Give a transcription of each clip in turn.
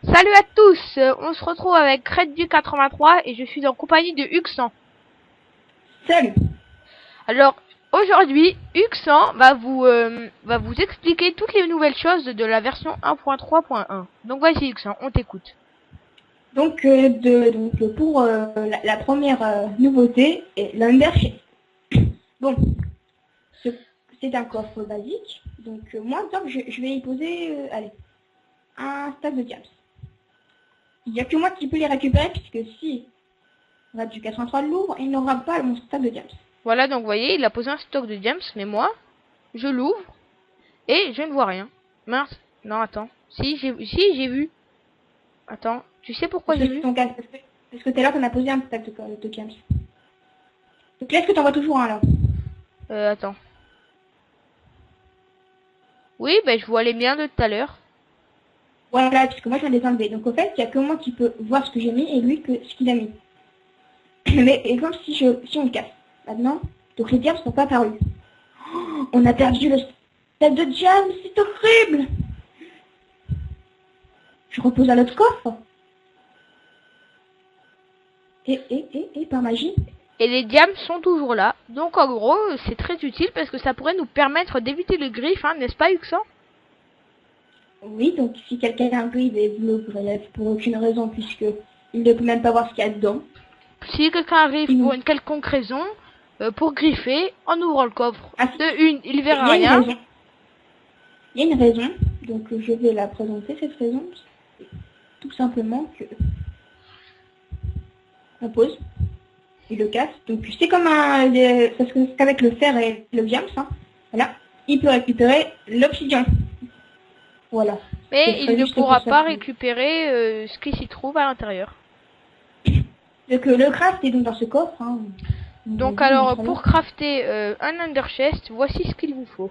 Salut à tous, on se retrouve avec Reddu83 et je suis en compagnie de Uxan. Salut. Alors aujourd'hui, Uxan va vous expliquer toutes les nouvelles choses de la version 1.3.1. Donc vas-y Uxan, on t'écoute. Donc, pour la première nouveauté est l'Undershade. Bon, c'est un coffre basique. Donc moi, donc, je vais y poser allez, un stack de diams. Il n'y a que moi qui peux les récupérer puisque si Reddu 83 l'ouvre, il n'aura pas mon stack de diams. Voilà, donc vous voyez, il a posé un stock de diams, mais moi, je l'ouvre et je ne vois rien. Mince, non attends, si j'ai vu. Attends, tu sais pourquoi Parce que j'ai c'est vu? ton cas, parce que tout à l'heure, t'en as posé un stack de diams. Donc là, est-ce que t'en vois toujours un là? Attends. Oui, ben je vois les miens de tout à l'heure. Voilà, puisque moi je viens de les enlever. Donc au fait, il n'y a que moi qui peux voir ce que j'ai mis et lui que ce qu'il a mis. Mais exemple si on le casse maintenant, donc les diams sont pas apparus. Oh, on a perdu le stade de diams, c'est horrible. Je repose à l'autre coffre. Et par magie. Et les diams sont toujours là. Donc en gros, c'est très utile parce que ça pourrait nous permettre d'éviter le griffe, hein, n'est-ce pas Uxan? Oui, donc si quelqu'un a un grille, vous l'ouvrirez pour aucune raison puisque il ne peut même pas voir ce qu'il y a dedans. Si quelqu'un arrive pour une quelconque raison, pour griffer, en ouvrant le coffre, Ah, de une, il il verra y a une rien. raison. Il y a une raison, donc je vais la présenter cette raison. Tout simplement que on pose. Il le casse. Donc c'est comme parce qu'avec le fer et le diams, hein, voilà, il peut récupérer l'obsidian. Voilà. Ce Mais il serait ne juste pour pourra ça. pas récupérer ce qui s'y trouve à l'intérieur. Donc le craft est donc dans ce coffre. Hein. Donc Vas-y, alors, montre-le. pour crafter un Ender Chest, voici ce qu'il vous faut.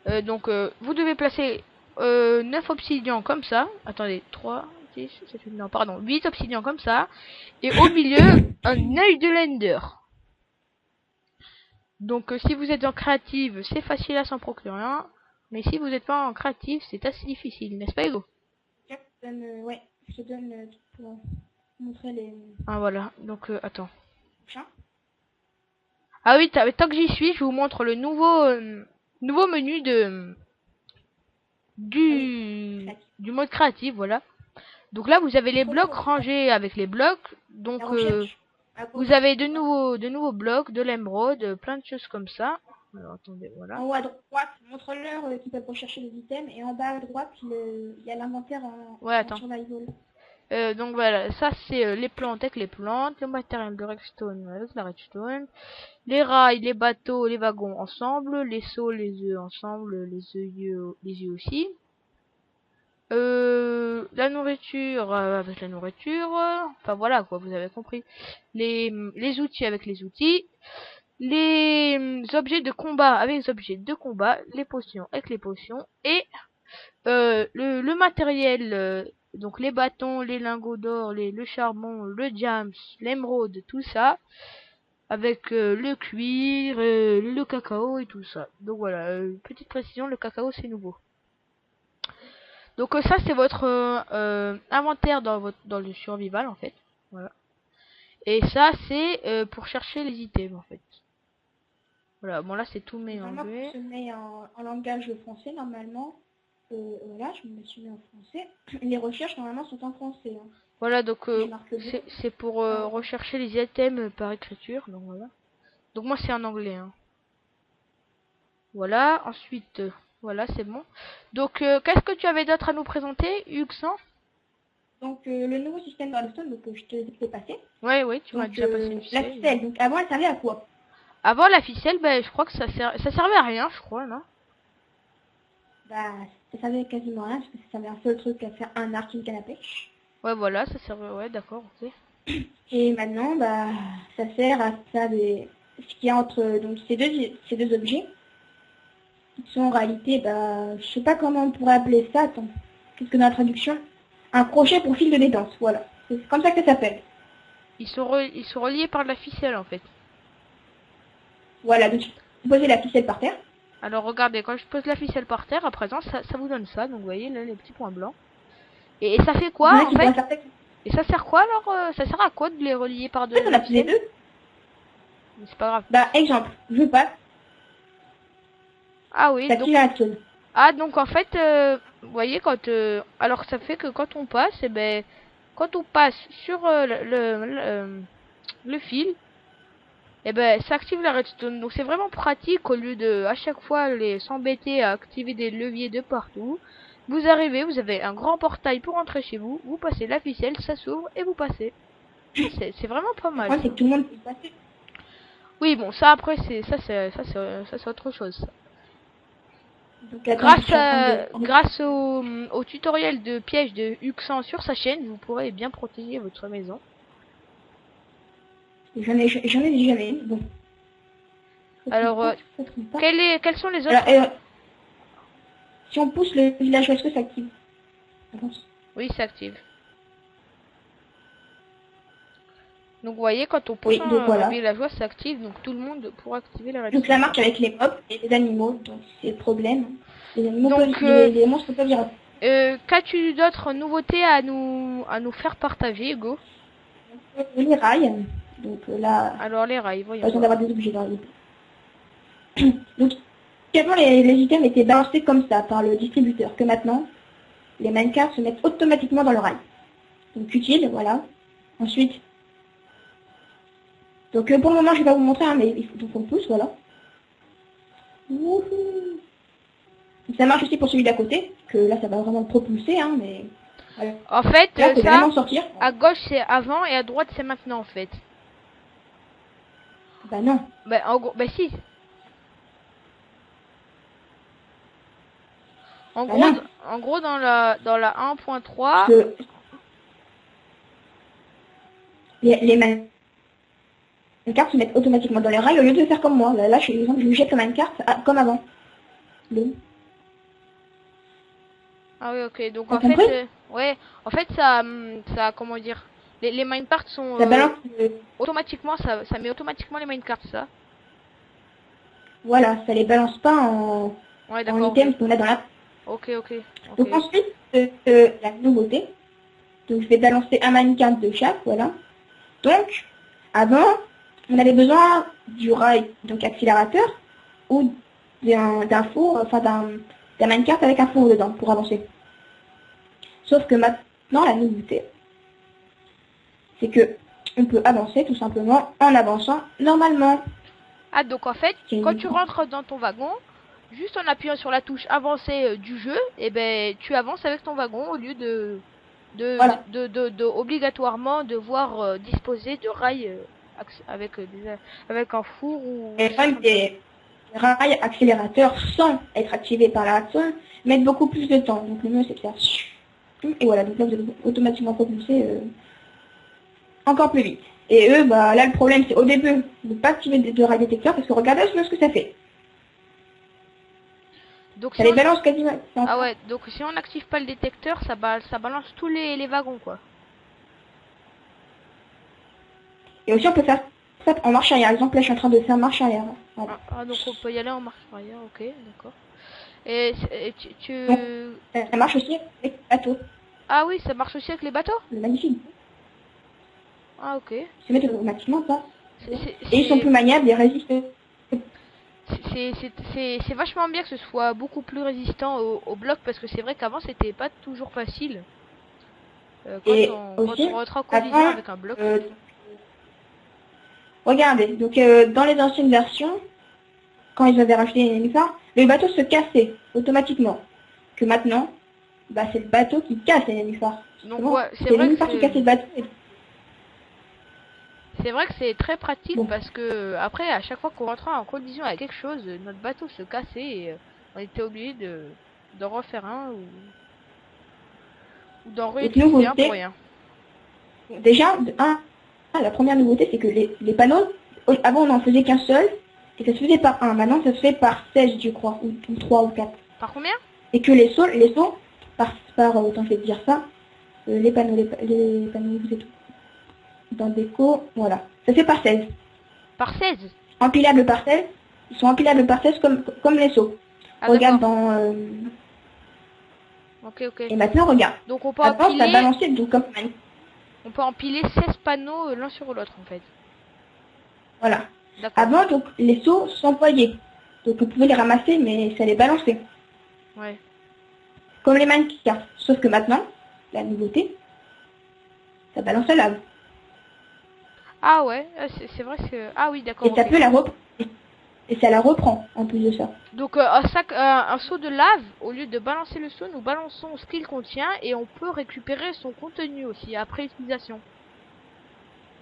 Vous devez placer 9 obsidians comme ça. Attendez, 3, 10, 7, 8, non, pardon, 8 obsidians comme ça. Et au milieu, un œil de l'Ender. Donc si vous êtes en créative, c'est facile à s'en procurer un. Mais si vous n'êtes pas en créative, c'est assez difficile, n'est-ce pas Hugo? Ouais, je te donne pour montrer les Ah voilà, donc attends. prochains. Ah oui, tant que j'y suis, je vous montre le nouveau menu Ah oui, du mode créatif, voilà. Donc là, vous avez les montre-le. blocs rangés avec les blocs. La Donc recherche. À vous gauche. avez de nouveaux blocs, de l'émeraude, plein de choses comme ça. Alors attendez, voilà. En haut à droite, montre-leur qu'ils peuvent rechercher les items. Et en bas à droite, il y a l'inventaire Ouais, en attends. survival. Donc voilà, ça c'est les plantes avec les plantes, le matériel de redstone avec la redstone, les rails, les bateaux, les wagons ensemble, les seaux, les œufs ensemble, les œufs aussi. La nourriture avec la nourriture, enfin voilà quoi, vous avez compris. Les outils avec les outils, les objets de combat avec les objets de combat, les potions avec les potions, et le matériel, donc les bâtons, les lingots d'or, le charbon, le diams, l'émeraude, tout ça, avec le cuir, le cacao et tout ça. Donc voilà, petite précision, le cacao c'est nouveau. Donc ça c'est votre inventaire dans le survival en fait. Voilà. Et ça c'est pour chercher les items en fait. Voilà, bon là c'est tout Normalement, mélangé. se met en langage français, normalement. Voilà, je me suis mis en français. Les recherches, normalement, sont en français. Hein. Voilà, donc Si je marque bien. c'est pour rechercher les items par écriture. Donc voilà. Donc moi c'est en anglais. Hein. Voilà, ensuite, voilà c'est bon. Donc qu'est-ce que tu avais d'autre à nous présenter, Uxan? Donc, le nouveau système de redstone, donc, je te l'ai fait passer. Ouais, oui, tu m'as Donc, déjà passé une la ficelle. ficelle, donc, avant, elle servait à quoi? Avant la ficelle, ben je crois que ça servait à rien, je crois, non? Bah, ça servait quasiment à rien, parce que ça servait un seul truc à faire un arc et une canne à pêche. Ouais, voilà, ça servait, ouais, d'accord, ok. Et maintenant, bah, ça sert à faire ce qu'il y a entre donc, ces deux objets. Qui sont en réalité, bah, je sais pas comment on pourrait appeler ça, attends. Qu'est-ce que dans la traduction? Un crochet pour fil de détente, voilà. C'est comme ça que ça s'appelle. Ils sont reliés par de la ficelle en fait. Voilà, donc vous posez la ficelle par terre. Alors regardez, quand je pose la ficelle par terre, à présent, ça vous donne ça. Donc vous voyez là les petits points blancs. Et ça fait Il y en quoi a en qui pourraient fait? faire ça. Et ça sert quoi alors? Ça sert à quoi de les relier par En deux fait, on a fait les fils? deux. Mais c'est pas grave. Bah, exemple, je passe, Ah oui, donc t'actives la tôle. donc en fait, vous voyez quand alors ça fait que quand on passe, et ben quand on passe sur le fil, et ben ça active la redstone. Donc c'est vraiment pratique au lieu de à chaque fois les s'embêter à activer des leviers de partout. Vous arrivez, vous avez un grand portail pour entrer chez vous, vous passez la ficelle, ça s'ouvre et vous passez. C'est vraiment pas Le mal problème, ça. c'est que tout le monde peut passer. Oui, bon, ça après c'est autre chose. Donc, attends, je suis en train Grâce au tutoriel de piège de Uxan sur sa chaîne, vous pourrez bien protéger votre maison. J'en ai déjà jamais. Bon. Alors, Ça trompe pas. quels sont les Alors, autres? si on pousse le village, est-ce que ça active? Attends. Oui, ça active. Donc, vous voyez, quand on pousse Oui, donc un voilà. villageois, ça active. Donc, tout le monde pourra activer la Donc redstone. ça marche avec les mobs et les animaux, donc c'est le problème. Les animaux Donc, les monstres peuvent dire. qu'as-tu d'autres nouveautés à nous faire partager, Hugo? Les rails, donc là, Alors, les rails, pas voyons besoin voir. d'avoir des objets dans les. Donc avant les items étaient balancés comme ça par le distributeur, que maintenant les minecarts se mettent automatiquement dans le rail. Donc utile, voilà. Ensuite, donc pour le moment je vais pas vous montrer, hein, mais il faut qu'on pousse, voilà. Wouhou. Ça marche aussi pour celui d'à côté, que là ça va vraiment le propulser, hein, mais voilà. En fait, Là, faut ça, vraiment sortir. à gauche c'est avant et à droite c'est maintenant en fait. Bah non. Bah, en gros, bah si. En Bah gros, non. dans la 1.3, Parce que les minecarts se mettent automatiquement dans les rails au lieu de faire comme moi. Là, par exemple, je jette le minecart comme avant. Le- ah oui, ok. Donc T'as en fait, compris? ouais, en fait ça, comment dire, les minecarts sont Ça balance. automatiquement, ça met automatiquement les minecarts, ça. Voilà, ça les balance pas Ouais, en d'accord. items qu'on a dans la. Ok, ok, Donc ok. ensuite, la nouveauté. Donc je vais balancer un minecart de chaque, voilà. Donc, avant, on avait besoin du rail, donc accélérateur, ou d'un four, enfin d'un minecart avec un four dedans pour avancer. Sauf que maintenant, la nouveauté, c'est que on peut avancer tout simplement en avançant normalement. Ah, donc en fait, C'est quand une- tu rentres dans ton wagon, juste en appuyant sur la touche avancer du jeu, et ben tu avances avec ton wagon au lieu Voilà. obligatoirement devoir disposer de rails avec avec un four ou Et des choses même comme ça. des rails accélérateurs sans être activés par la redstone mettent beaucoup plus de temps. Donc le mieux c'est de faire et voilà, donc là vous allez automatiquement propulser encore plus vite. Et eux, bah là le problème c'est au début de pas activer de rails détecteurs parce que regardez ce que ça fait. Donc Ça si les on balance quasiment. ah ouais, donc si on n'active pas le détecteur, ça balance tous les wagons quoi. Et aussi on peut faire ça en marche arrière. Par exemple là je suis en train de faire marche arrière. Voilà. Donc on peut y aller en marche arrière, ok, d'accord. Et, Donc ça marche aussi avec le bateau. ah oui, ça marche aussi avec les bateaux? C'est magnifique. Ah ok. Ils se mettent automatiquement ça. C'est c'est- Et ils sont plus maniables, ils résistent. c'est vachement bien que ce soit beaucoup plus résistant au bloc parce que c'est vrai qu'avant c'était pas toujours facile. Et Quand aussi, on rentre en collision avant, avec un bloc. regardez, donc dans les anciennes versions, quand ils avaient racheté les nénuphars, le bateau se cassait automatiquement. Que maintenant, bah, c'est le bateau qui casse les nénuphars. Donc Justement, ouais, c'est les nénuphars qui cassent le bateau. c'est vrai que c'est très pratique Bon. parce que après à chaque fois qu'on rentrait en collision avec quelque chose, notre bateau se cassait et on était obligé d'en refaire un ou d'en Donc réutiliser un pour nouveauté, rien. déjà, la première nouveauté, c'est que les panneaux, avant on n'en faisait qu'un seul, et ça se faisait par un. Maintenant ça se fait par 16, je crois, ou 3 ou 4. Par combien? Et que les sauts, autant fait dire ça, les panneaux, les panneaux, vous êtes dans déco, voilà. Ça fait par 16. Par 16. Empilables par 16. Ils sont empilables par 16 comme les sauts. Ah Regarde d'accord. dans... Ok, ok. Et maintenant, regarde. Donc on peut Maintenant, ça a empiler, balancé donc comme on peut empiler 16 panneaux l'un sur l'autre en fait. voilà. D'accord. Avant, donc, les seaux s'envoyaient. Donc, on pouvait les ramasser, mais ça les balançait. Ouais. Comme les mannequins. Sauf que maintenant, la nouveauté, ça balance la lave. Ah ouais, c'est vrai que... Ah oui, d'accord. Et ça Ok. peut la reprendre. Et ça la reprend, en plus de ça. Donc un seau de lave, au lieu de balancer le seau, nous balançons ce qu'il contient et on peut récupérer son contenu aussi après utilisation.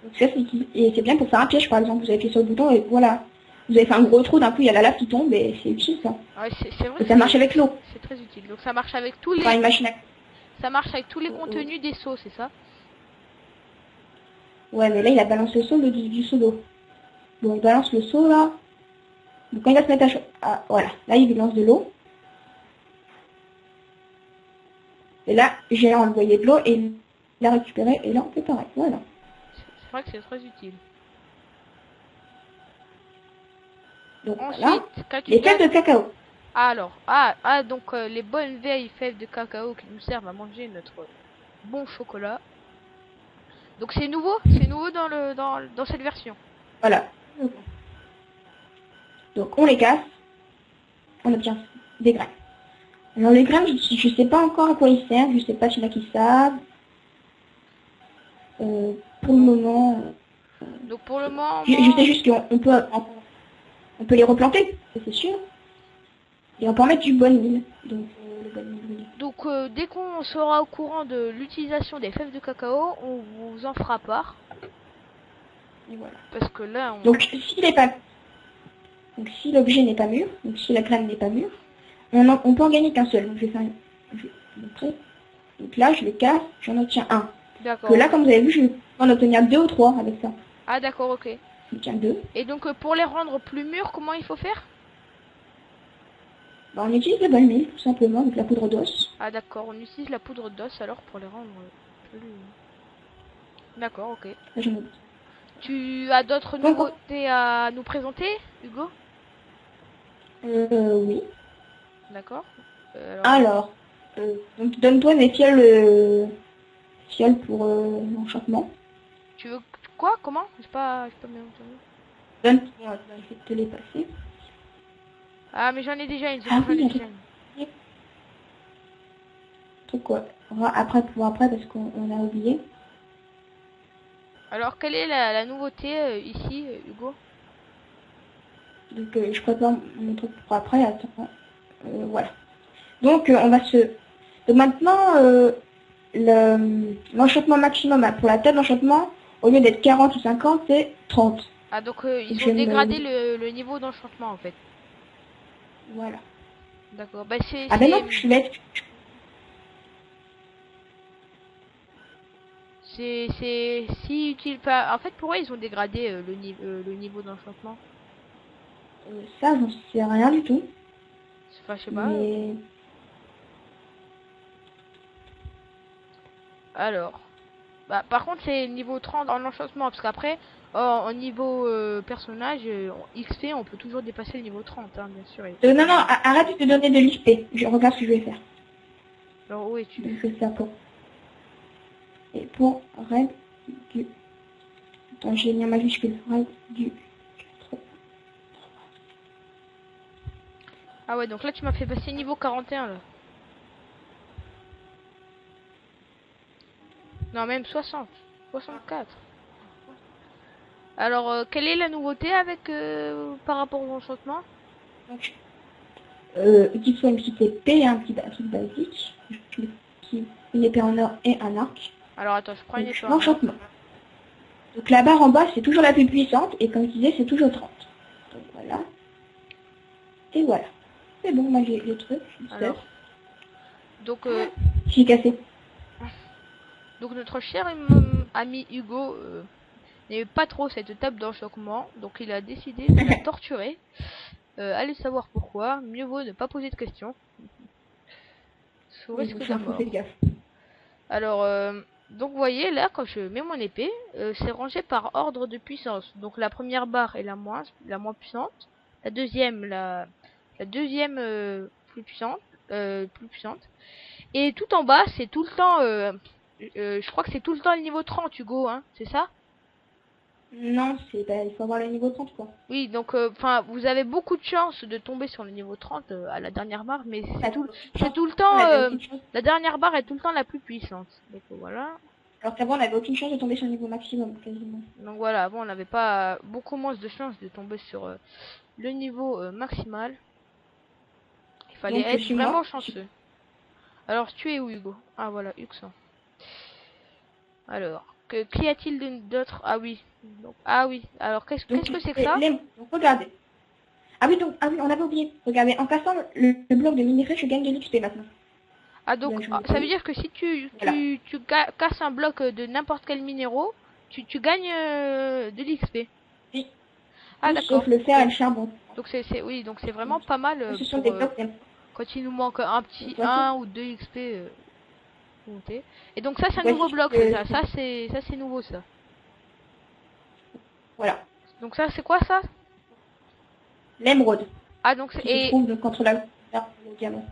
Donc ça, et c'est bien pour faire un piège, par exemple. Vous avez appuyé sur le bouton et voilà. Vous avez fait un gros trou, d'un coup, il y a la lave qui tombe et c'est utile, ça. Ouais, c'est vrai Et que ça marche avec l'eau. c'est très utile. Donc ça marche avec tous Enfin, les une machine à... ça marche avec tous les contenus des seaux, c'est ça? Ouais, mais là, il a balancé le seau du seau d'eau. Bon, il balance le seau, là. Donc quand il va se mettre à chaud... Ah, voilà. Là, il lance de l'eau. Et là, j'ai envoyé de l'eau et il a récupéré. Et là, on fait pareil. Voilà. C'est vrai que c'est très utile. Donc voilà. Ensuite, qu'as-tu Les fèves fait? de cacao. Alors, donc les bonnes vieilles fèves de cacao qui nous servent à manger notre bon chocolat. Donc c'est nouveau dans cette version. Voilà. Donc on les casse. On obtient des graines. Alors les graines, je sais pas encore à quoi ils servent. Je sais pas s'il y en a qui savent. Pour le moment, Donc pour le moment, je sais juste on peut les replanter, ça, c'est sûr. Et on peut en mettre du bon mil. Donc le bon mil, oui. donc dès qu'on sera au courant de l'utilisation des fèves de cacao, on vous en fera part. Et voilà. Parce que là, on... Donc s'il est pas, donc si l'objet n'est pas mûr, donc si la graine n'est pas mûre, on peut en gagner qu'un seul. Donc je vais faire, je vais montrer. Donc là, je les casse, j'en obtiens un. D'accord. Que là, comme vous avez vu, je vais en obtenir 2 ou 3 avec ça. Ah d'accord, ok. J'obtiens 2. Et donc pour les rendre plus mûrs, comment il faut faire? Bah, on utilise le bon mil, tout simplement, donc la poudre d'os. Ah d'accord, on utilise la poudre d'os alors pour les rendre plus... D'accord, ok. Là, j'en ai- Tu as d'autres Donc, nouveautés à nous présenter, Hugo? oui. D'accord. Alors, donc donne-toi des fioles pour l'enchantement. Tu veux quoi? Comment? J'ai pas bien entendu. Donne-toi, je vais te les passer. Ah mais j'en ai déjà une, c'est Ah bon, j'en ai oui, déjà une. truc quoi. Après, pour après, parce qu'on a oublié. Alors quelle est la nouveauté ici, Hugo? Donc, je prépare mon truc pour après. Attends. Voilà. Donc, on va se... Donc maintenant, l'enchantement maximum pour la table d'enchantement, au lieu d'être 40 ou 50, c'est 30. Ah donc ils Je ont dégradé me- le niveau d'enchantement en fait. Voilà. D'accord. Bah Ah ben non, je vais être... c'est si utile pas. En fait pourquoi ils ont dégradé le niveau d'enchantement? ça, j'en sais rien du tout. Enfin je sais pas. Mais... Alors. Bah, par contre, c'est niveau 30 en enchantement, parce qu'après, en niveau personnage, en XP, on peut toujours dépasser le niveau 30, hein, bien sûr. non, non, arrête de te donner de l'XP. Je regarde ce que je vais faire. Alors, où es-tu? Je vais faire pour... Et pour règle du... Attends, j'ai mis en majuscule. Règle du... Ah ouais, donc là, tu m'as fait passer niveau 41, là. Non, même 60. 64. Alors, quelle est la nouveauté avec par rapport aux enchantements? Donc, qu'il soit une petite épée et un truc basique. Une épée en or et un arc. Alors, attends, je prends une Donc, épée en or. l'enchantement. Donc la barre en bas, c'est toujours la plus puissante. Et comme je disais, c'est toujours 30. Donc voilà. Et voilà. C'est bon, moi j'ai le truc. Alors, donc, J'ai cassé. donc notre cher ami Hugo n'aimait pas trop cette table d'enchantement, donc il a décidé de la torturer. Allez savoir pourquoi, mieux vaut ne pas poser de questions. Sous risque de mort. Alors, donc vous voyez là, quand je mets mon épée, c'est rangé par ordre de puissance. Donc la première barre est la moins puissante, la deuxième plus puissante, Et tout en bas, c'est tout le temps... je crois que c'est tout le temps le niveau 30, Hugo, hein, c'est ça? Non, il faut avoir le niveau 30 quoi. Oui, donc, enfin, vous avez beaucoup de chances de tomber sur le niveau 30 à la dernière barre, mais c'est tout le On temps... avait aucune chance. la dernière barre est tout le temps la plus puissante. Donc voilà. Alors qu'avant, on n'avait aucune chance de tomber sur le niveau maximum, quasiment. Donc voilà, avant on n'avait pas beaucoup moins de chances de tomber sur le niveau maximal. Il fallait Donc, être suis-moi. vraiment chanceux. Alors, tu es où, Hugo? Ah voilà, Uxan. Alors, qu'y a-t-il d'autre? Ah oui. Donc, ah oui. Alors, qu'est-ce que c'est que ça? Donc, regardez. Ah oui, on avait oublié. Regardez, en cassant le bloc de minerai, je gagne de l'XP maintenant. Ah donc, Donc, ça veut dire que si voilà. tu casses un bloc de n'importe quel minéraux, tu gagnes de l'XP. Oui. Ah Tout d'accord. sauf le fer et le charbon. Donc oui, donc c'est vraiment pas mal Ce sont pour des blocs d'émeraude. quand il nous manque un petit Voici. 1 ou 2 XP. Monter. Et donc ça c'est un Voici nouveau ce bloc, que- c'est ça. Ça c'est nouveau ça. Voilà. Donc ça c'est quoi ça? L'émeraude. Ah donc Qui se trouve donc entre le diamant.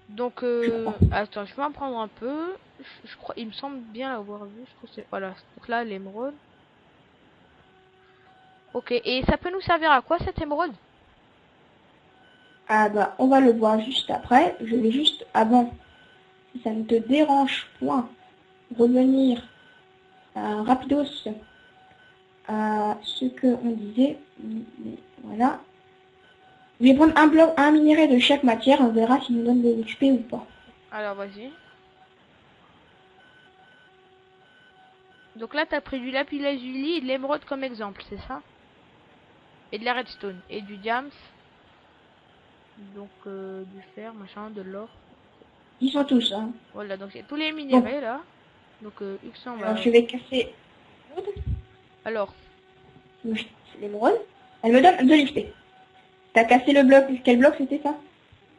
donc Je crois. attends, je vais en prendre un peu. Je crois, il me semble bien l'avoir vu. Je trouve que c'est voilà. Donc là l'émeraude. Ok. Et ça peut nous servir à quoi cette émeraude? Ah bah, on va le voir juste après. Je vais juste, avant, si ça ne te dérange point, revenir rapidos à ce que on disait. Voilà. Je vais prendre un bloc, un minerai de chaque matière. On verra s'il nous donne des XP ou pas. Alors vas-y. Donc là t'as pris du lapis lazuli et de l'émeraude comme exemple, c'est ça? Et de la redstone et du diams. Donc du fer, machin, de l'or. Ils sont tous, hein. Voilà, donc il y a tous les minéraux là. Donc Uxan va... Alors je vais casser Alors, l'émeraude. Elle me donne de l'XP. T'as cassé le bloc. Quel bloc c'était ça?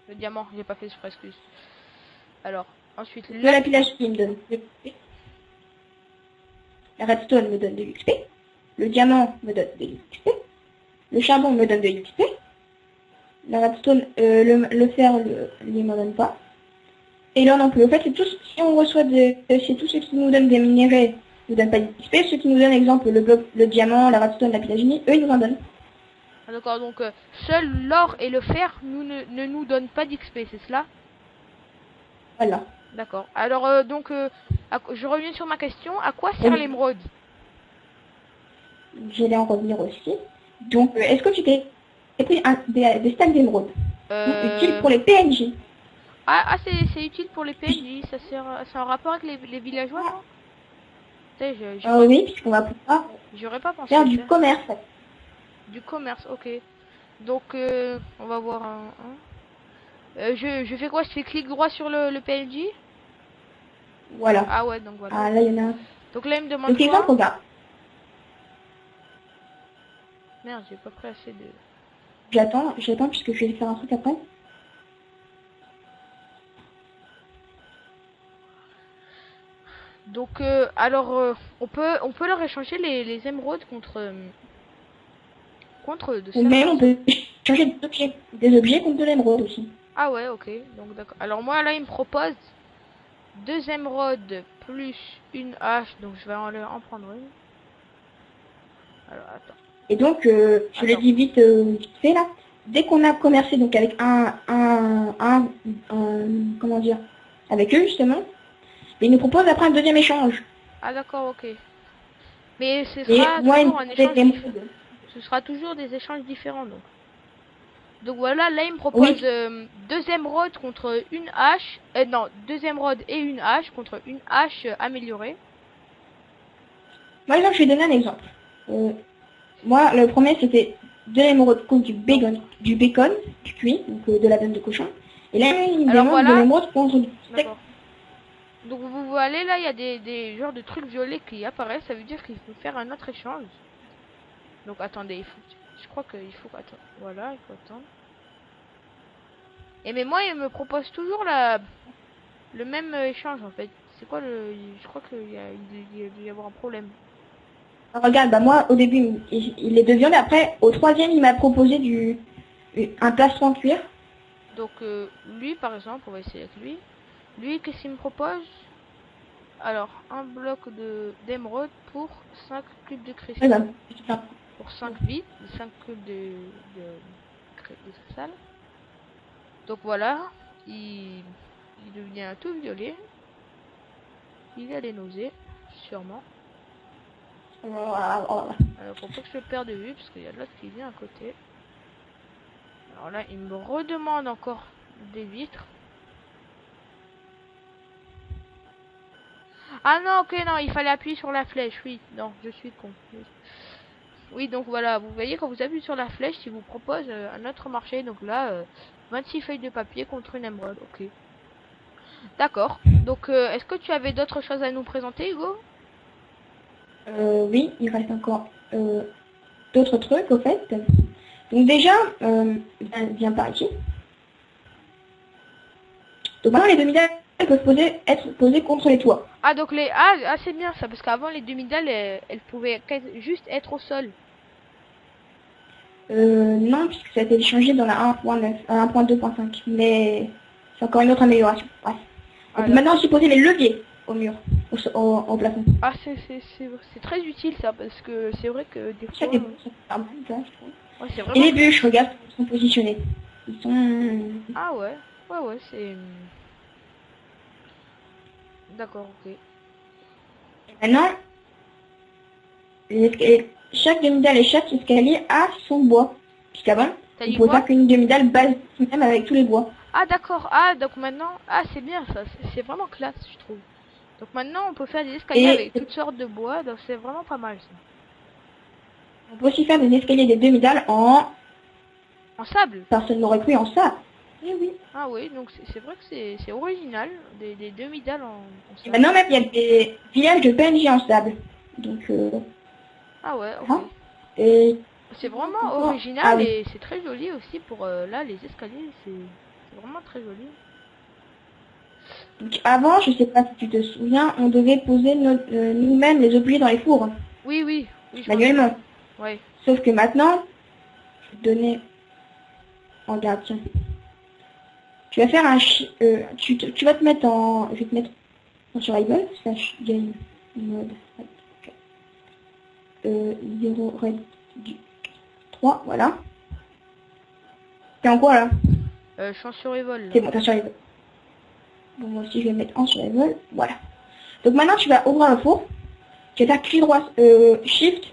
le diamant, j'ai pas fait exprès, excuse. Alors, ensuite, Le lapis lazuli me donne de l'XP. La redstone me donne de l'XP. Le diamant me donne de l'XP. Le charbon me donne de l'XP. La redstone, le fer, lui m'en donne pas. Et là non plus. En fait, c'est tout si on reçoit c'est tout ce qui nous donne des minéraux nous donne pas d'XP. Ceux qui nous donnent, exemple, le bloc, le diamant, la redstone, la pyragénie, eux, ils nous en donnent. Ah, d'accord, donc seul l'or et le fer ne nous donnent pas d'XP, c'est cela? Voilà. D'accord. Alors, donc, je reviens sur ma question. À quoi sert Oui. l'émeraude? J'allais en revenir aussi. Donc, est-ce que tu t'es pris des stacks d'émeraude utiles pour les PNJ? Ah, c'est utile pour les PNJ. Ça sert, c'est en rapport avec les villageois, non? Oui, puisqu'on va pouvoir J'aurais pas pensé faire à du ça. commerce. Du commerce, ok. Donc, on va voir un. Je fais quoi? Je fais clic droit sur le PNJ? Voilà. Ah ouais, donc voilà. Ah, là, il y en a un. Donc là, il me demande Donc, exemple, quoi? regarde. Merde, j'ai pas pris assez de... J'attends puisque je vais faire un truc après. Donc, alors, on peut leur échanger les émeraudes contre de Ou même, certains... on peut changer des objets contre de l'émeraude aussi. Ah ouais, ok. Donc, d'accord. Alors, moi, là, il me propose 2 émeraudes plus une hache. Donc, je vais en prendre une. Alors, attends. Et donc, je le dis vite fait là. Dès qu'on a commercé donc avec comment dire, avec eux justement, ils nous proposent après un deuxième échange. Ah d'accord, ok. Mais ce Et sera moi, toujours un échange ce sera toujours des échanges différents donc. Donc voilà, là il me propose 2 émeraudes contre une hache. Non, 2 émeraudes et une hache contre une hache améliorée. Moi, exemple, je vais donner un exemple. Moi, le premier c'était de l'émeraude contre du bacon cuit, donc de la viande de cochon. Et là, il me demande de l'émeraude contre du steak. Donc vous voyez là, il y a des genres de trucs violets qui apparaissent, ça veut dire qu'il faut faire un autre échange. Donc attendez, il faut... Je crois qu'il faut attendre. Voilà, il faut attendre. Et mais moi, il me propose toujours le même échange en fait. C'est quoi le... Je crois qu'il doit y avoir un problème. Regarde, bah moi, au début, il est de viande. Après, au troisième, il m'a proposé un plastron en cuir. Donc lui, par exemple, on va essayer avec lui. Lui, qu'est-ce qu'il me propose? Alors, un bloc d'émeraude pour 5 cubes de Ouais, cristal. bah, Pour 5 vies, 5 cubes de cristal. Donc voilà, il devient tout violet. Il a les nausées, sûrement. voilà. Alors, faut pas que je le perde de vue, parce qu'il y a de l'autre qui vient à côté. Alors là, il me redemande encore des vitres. Ah non, ok, non, il fallait appuyer sur la flèche, oui. Non, je suis con. Oui, donc voilà, vous voyez, quand vous appuyez sur la flèche, il vous propose un autre marché. Donc là, 26 feuilles de papier contre une émeraude, ok. D'accord. Donc, est-ce que tu avais d'autres choses à nous présenter, Hugo? Oui, il reste encore d'autres trucs, au fait. Donc déjà, viens par ici. Donc maintenant, les demi-dalles peuvent être posées contre les toits. Ah, donc les... Ah, c'est bien ça, parce qu'avant, les demi-dalles, elles pouvaient juste être au sol. Non, puisque ça a été changé dans la 1.9, 1.2.5. Mais c'est encore une autre amélioration. Bref. On Ah, peut maintenant d'accord. aussi poser les leviers au mur, au plafond. Ah, c'est très utile ça, parce que c'est vrai que des Ça fois... fait bon, ça fait pas mal, ça, je trouve. Ouais, c'est Et vraiment les classe. bûches, regarde comment ils sont positionnés. Ils sont... Ah ouais, ouais, c'est... D'accord, ok. Maintenant, chaque demi-dalle et chaque escalier a son bois. Puisqu'avant, T'as on dit pouvait quoi? faire qu'une demi-dalle base même avec tous les bois. Ah, d'accord. Ah, donc maintenant... Ah, c'est bien ça, c'est vraiment classe, je trouve. Donc maintenant, on peut faire des escaliers Et avec toutes sortes de bois, donc c'est vraiment pas mal ça. on peut aussi faire des escaliers des demi-dalles en... En sable? Personne n'aurait cru en ça. Eh oui. Ah oui, donc c'est vrai que c'est original, des demi-dalles en Et sable. maintenant même, il y a des villages de PNJ en sable. Donc, Ah ouais, ok. voilà. Et C'est vraiment encore... Ah original oui. et c'est très joli aussi pour là les escaliers, c'est vraiment très joli. Donc avant, je sais pas si tu te souviens, on devait poser nous-mêmes les objets dans les fours, Oui, je m'en souviens. manuellement. Ouais. Sauf que maintenant, je vais te donner en garde, tiens. Tu vas faire tu vas te mettre en... Je vais te mettre en survival, slash game mode 0 red 3, voilà. T'es en quoi là? Je suis en survival là. C'est bon, t'es en survival. Bon, moi aussi je vais me mettre en survival, voilà. Donc maintenant tu vas ouvrir le four, tu vas faire clic droit, shift,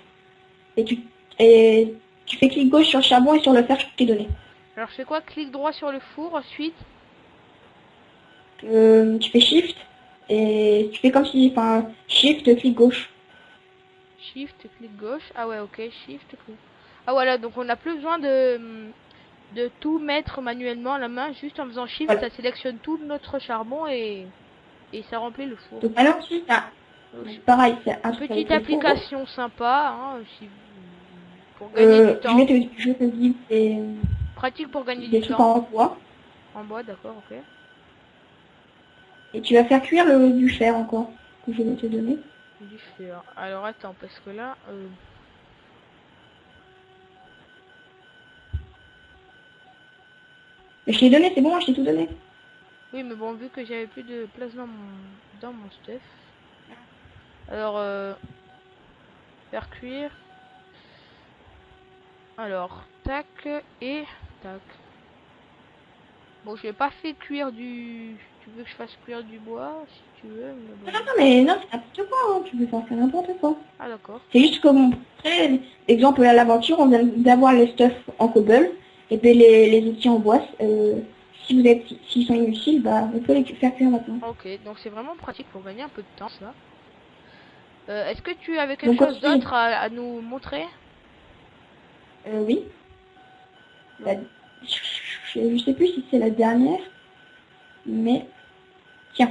et tu fais clic gauche sur le charbon et sur le fer que je t'ai donné. Alors je fais quoi? Clic droit sur le four, ensuite Tu fais shift, et tu fais comme si, enfin, shift, clic gauche. shift, clic gauche. Ah ouais, ok, shift, clic. Ah voilà, donc on n'a plus besoin de tout mettre manuellement à la main, juste en faisant shift, Voilà. ça sélectionne tout notre charbon et ça remplit le four. Donc maintenant tu as, Donc, pareil, c'est un truc petite avec les fours. application sympa, hein, pour gagner du temps. Je vais te dire Pratique pour gagner des du trucs temps. en bois. En bois, d'accord, ok. Et tu vas faire cuire du fer encore, que je vais te donner. Du fer. Alors attends, parce que là... Et je t'ai donné, c'est bon, je t'ai tout donné. Oui, mais bon, vu que j'avais plus de place dans mon stuff. Alors, faire cuire. Alors, tac et tac. Bon, je vais pas fait cuire du... Tu veux que je fasse cuire du bois, si tu veux, mais bon. Non, mais non, c'est n'importe quoi, hein. Tu peux faire ça n'importe quoi. Ah, d'accord. C'est juste comme, après, exemple à l'aventure, on vient d'avoir les stuff en cobble, et puis les outils en bois. S'ils sont inutiles, bah, on peut les faire cuire maintenant. Ok, donc c'est vraiment pratique pour gagner un peu de temps, ça. Est-ce que tu avais quelque Donc chose aussi, d'autre à nous montrer? oui, la- je sais plus si c'est la dernière, mais tiens,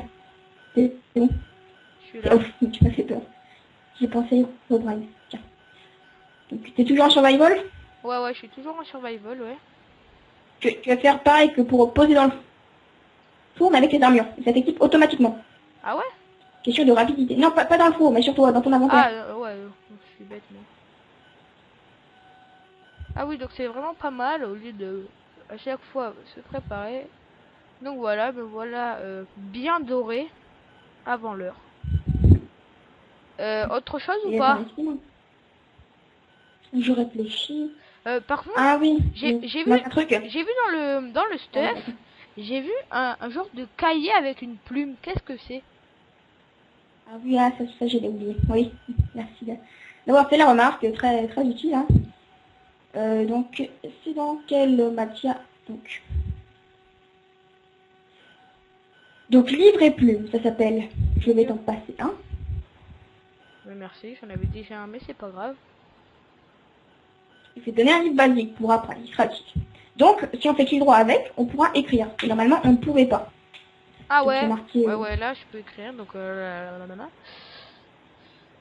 c'est bon. Je suis là. Oh, tu m'as fait peur. J'ai pensé au brain. Tiens. Donc, t'es toujours en survival. Ouais, je suis toujours en survival, ouais. Tu vas faire pareil que pour poser dans le four, mais avec les armures. Et ça t'équipe automatiquement. Ah ouais? Question de rapidité. Non, pas dans le four, mais surtout dans ton inventaire. Ah, ouais, je suis bête, moi. Ah oui, donc c'est vraiment pas mal, au lieu de, à chaque fois, se préparer. Donc voilà, me voilà bien doré avant l'heure. Autre chose ou Et pas? attends, excuse-moi. Je réfléchis. Par contre, Ah oui, j'ai vu, un truc. dans le stuff, j'ai vu un genre de cahier avec une plume. Qu'est-ce que c'est? Ah oui, ah, ça je l'ai oublié. Oui, merci d'avoir fait la remarque, très, très utile. Hein. Donc, c'est dans quelle matière? Donc, livre et plume, ça s'appelle. Je vais t'en passer un. Mais merci, j'en avais déjà un, mais c'est pas grave. Je vais donner un livre basique pour apprendre, il sera utile. Donc, si on fait clic droit avec, on pourra écrire. Et normalement, on ne pouvait pas. Ah Donc, j'ai ouais, marqué, ouais, là je peux écrire, donc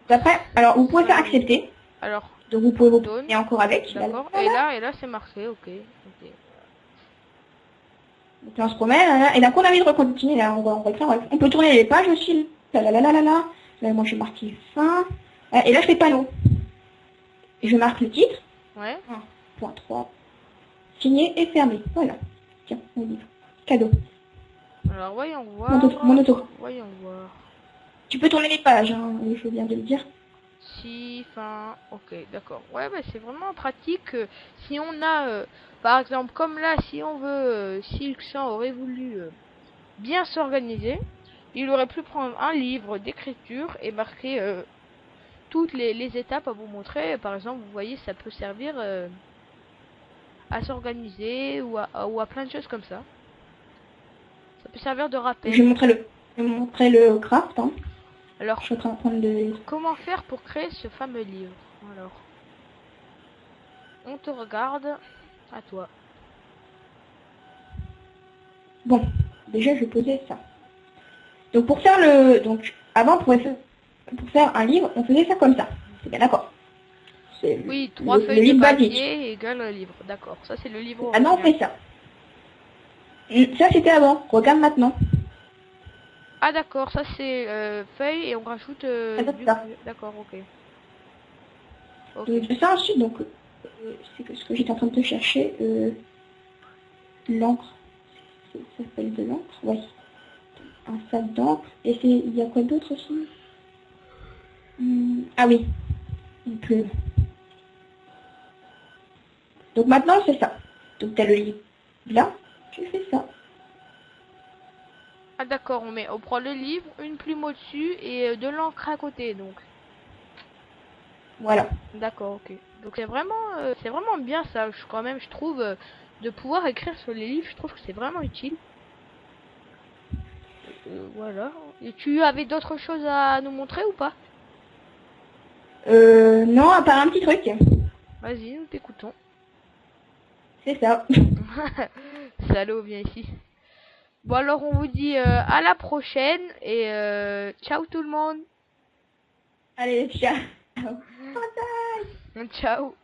Après, alors, vous pouvez faire accepter. alors, Donc, vous pouvez vous donne, et encore avec. d'accord, et là c'est marqué, ok. Donc là, on se promène, là, là. Et là, qu'on a envie de recontinuer, là, on va écrire, on peut tourner les pages aussi. Là, là, là, là, là, là. Là, moi, j'ai marqué fin. Et là, je fais panneau. Et je marque le titre. Ouais. 1.3. Signé et fermé. Voilà. Tiens, mon livre. Cadeau. Alors voyons voir. Mon auto. Voyons voir. Tu peux tourner les pages, hein, je viens de le dire. Si, fin, ok, d'accord. Ouais, bah c'est vraiment pratique. Si on a, par exemple, comme là, si on veut, si le client aurait voulu bien s'organiser, il aurait pu prendre un livre d'écriture et marquer toutes les étapes à vous montrer. Par exemple, vous voyez, ça peut servir à s'organiser ou à plein de choses comme ça. Ça peut servir de rappel. Je vais montrer le craft. Hein. Alors, je suis en train de prendre le... comment faire pour créer ce fameux livre? Alors, on te regarde. À toi. Bon, déjà, je vais poser ça. Donc, pour faire le... Donc, avant, pour faire un livre, on faisait ça comme ça. C'est bien d'accord. Oui, 3 feuilles de papier égale un livre. D'accord, ça c'est le livre. Ah non, on fait ça. Ça, c'était avant. Regarde maintenant. Ah d'accord, ça c'est feuille et on rajoute d'accord, ok. Donc, ça ensuite, donc, c'est ce que j'étais en train de te chercher. L'encre. Ça s'appelle de l'encre, oui. Un sac d'encre. Et il y a quoi d'autre aussi? Ah oui, une plume. Donc maintenant, c'est ça. Donc, tu as le livre là, tu fais ça. Ah d'accord, on prend le livre, une plume au-dessus et de l'encre à côté, donc. Voilà. D'accord, ok. Donc c'est vraiment bien ça, je trouve, de pouvoir écrire sur les livres, je trouve que c'est vraiment utile. Voilà. Et tu avais d'autres choses à nous montrer ou pas? Non, à part un petit truc. Vas-y, nous t'écoutons. C'est ça. Salaud, viens ici. Bon alors on vous dit à la prochaine et ciao tout le monde. Allez, ciao. Ciao.